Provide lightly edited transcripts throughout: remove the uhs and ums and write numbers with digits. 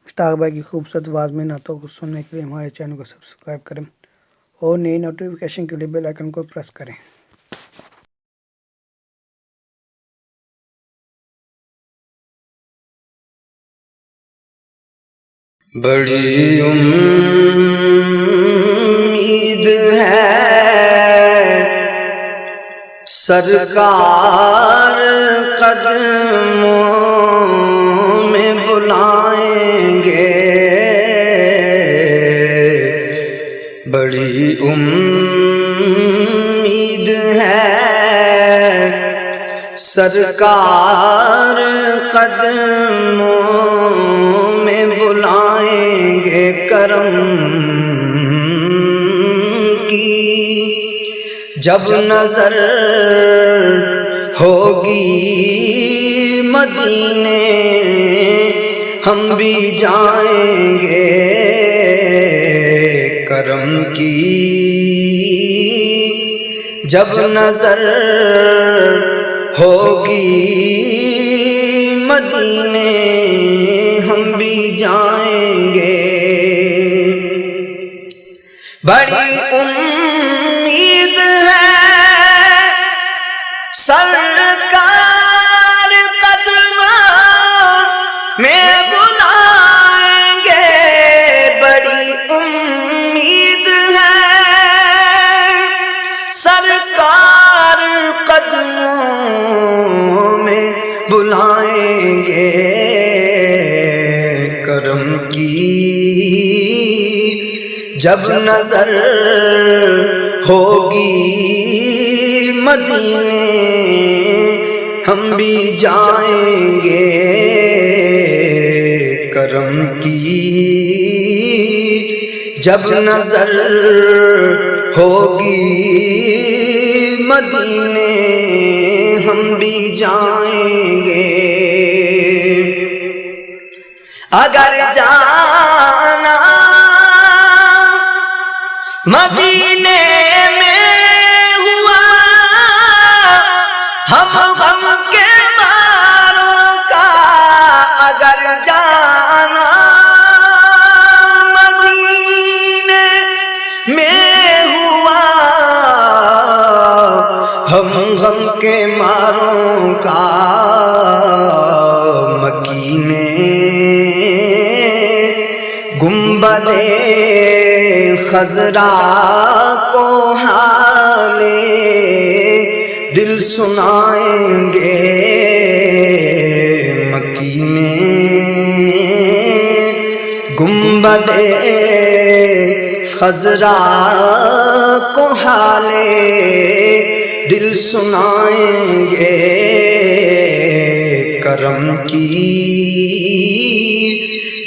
مشتاق بھائی کی خوبصورت آواز میں نعتوں کو سننے کے لیے ہمارے چینل کو سبسکرائب کریں اور نئی نوٹیفیکیشن کے لیے بیل آئیکن کو پریس کریں۔ بڑی امید ہے سرکار قدموں میں بلائیں گے، بڑی امید ہے سرکار قدموں میں بلائیں گے، کرم کی جب نظر ہوگی مدینے ہم بھی جائیں گے، کرم کی جب نظر ہوگی مدینے ہم بھی جائیں گے، بڑی امید ہے سرکار قدموں میں بلائیں گے، بڑی امید ہے سرکار قدموں میں بلائیں گے، کرم کی جب نظر ہوگی مدینے ہم بھی جائیں گے، کرم کی جب نظر ہوگی مدینے ہم بھی جائیں گے، اگر جانا مدینے میں ہوا ہم غم کے ماروں کا، اگر جانا مدینے میں ہوا ہم غم کے ماروں کا، مکینے گنبد خضرا کو حال دل سنائیں گے، مکینے گنبد خضرا کو حال دل سنائیں گے، کرم کی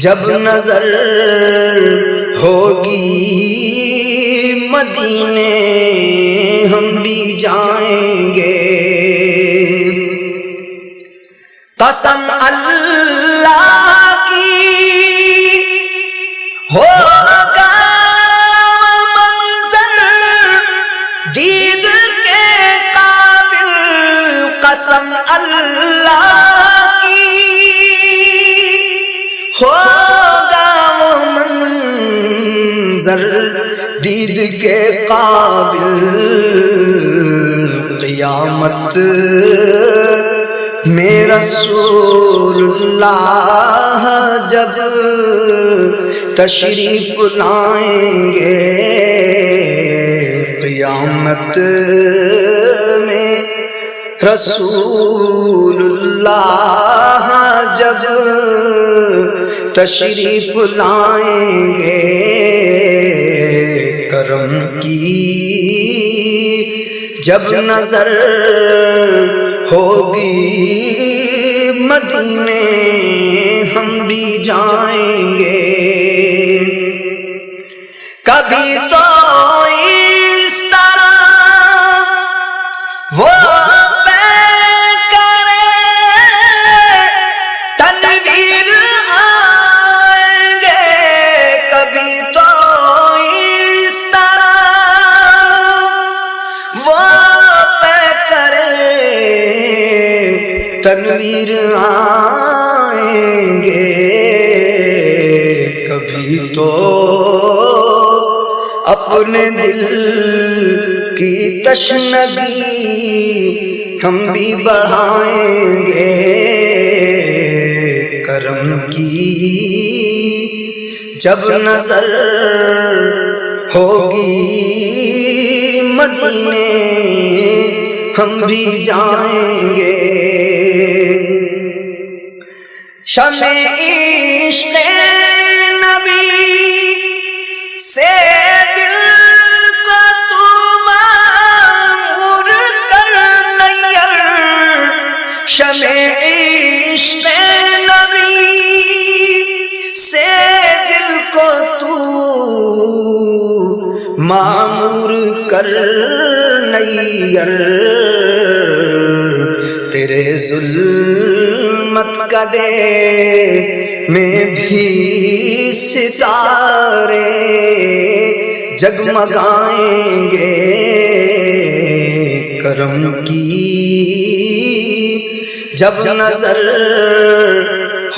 جب نظر ہوگی مدینے ہم بھی جائیں گے، قسم اللہ کی ہوگا منظر دید کے قابل، قسم اللہ کی ہوگا وہ منظر دید کے قابل، قیامت میں رسول اللہ جب تشریف لائیں گے، قیامت میں رسول اللہ جب تشریف لائیں گے، کرم کی جب نظر ہوگی مدینے ہم بھی جائیں گے، کبھی تو اس طرح وہ تنویر آئیں گے، اپنے دل کی تشنگی ہم بھی بڑھائیں گے، کرم کی جب نظر ہوگی مدینے ہم بھی جائیں گے۔ شمع عشق نبی سے دل کو تو معمور کر نیر، شمع عشق نبی سے دل کو تو معمور کر نیر، تیرے ظلمت کا دے میں بھی ستارے جگمگائیں گے، کرم کی جب نظر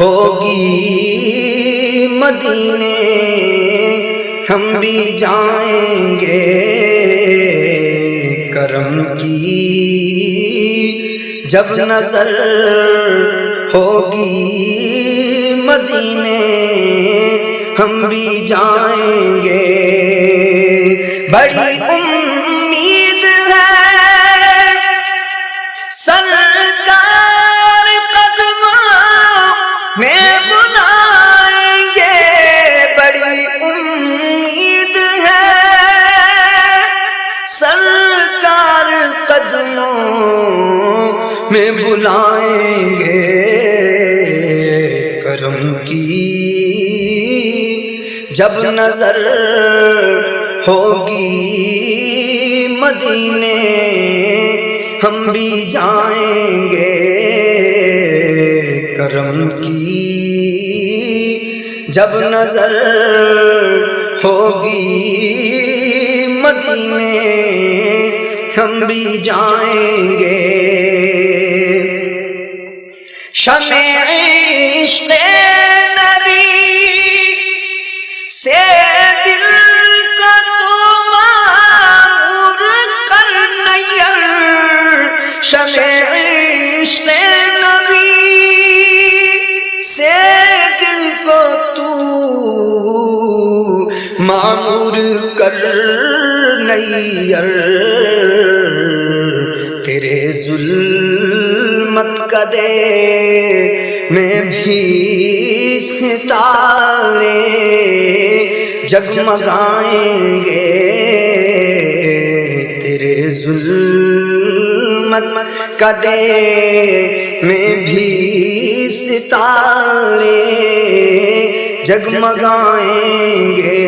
ہوگی مدینے ہم بھی جائیں گے، کرم کی جب نظر ہوگی مدینے ہم بھی جائیں گے۔ بڑی امید ہے سرکار قدموں میں بلائیں گے، بڑی امید ہے سرکار قدموں میں بلائیں گے، کرم کی جب نظر ہوگی مدینے ہم بھی جائیں گے، کرم کی جب نظر ہوگی مدینے ہم بھی جائیں گے۔ شمع عشق نبی سے دل کو تو معمور کر نیر، شمع عشق نبی سے دل کو تو معمور کر نیر، تیرے ظلمت کا دے میں بھی ستارے جگمگائیں گے، تیرے ظلمت کا دے میں بھی ستارے جگمگائیں گے،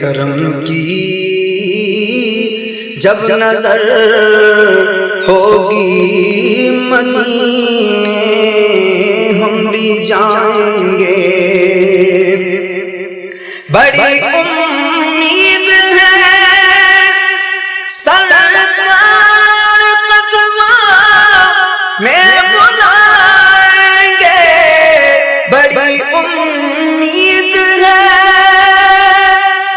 کرم کی جب نظر ہوگی مدینے ہم بھی جائیں گے۔ بڑی امید ہے سرکار قدموں میں بلائیں گے، بڑی امید ہے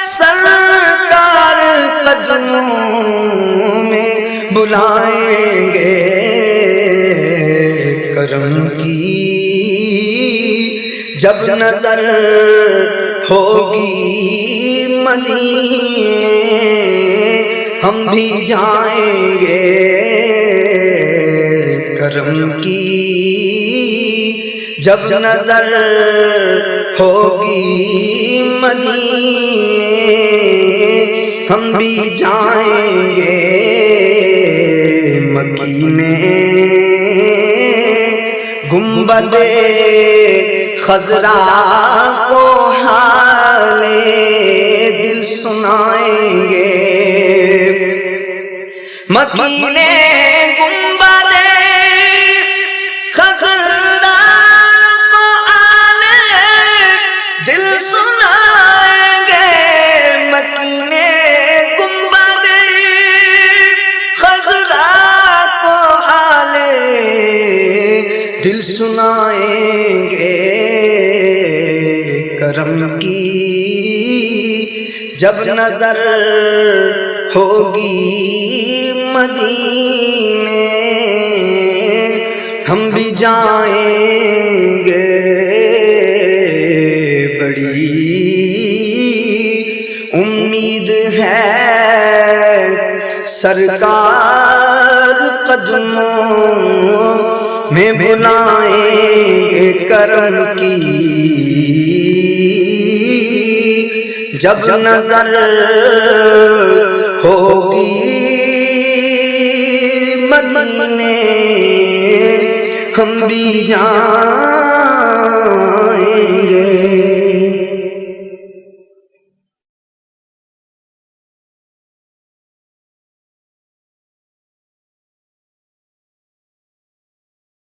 سرکار قدموں میں بلائیں گے، کرم کی جب نظر ہوگی مدینے ہم بھی جائیں گے، کرم کی جب نظر ہوگی مدینے ہم بھی جائیں گے، مکی میں گنبد خضرا کو حال دل سنائیں گے، مکی میں گنبد خضرا کو حال دل سنائیں گے، مکی میں گنبد خضرا کو حال دل سنائیں گے، کرم کی جب نظر ہوگی مدینے ہم بھی جائیں گے، بڑی امید ہے سرکار قدموں میں بلائیں گے کرم کی، جب نظر ہوگی مدینے ہم بھی جائیں گے۔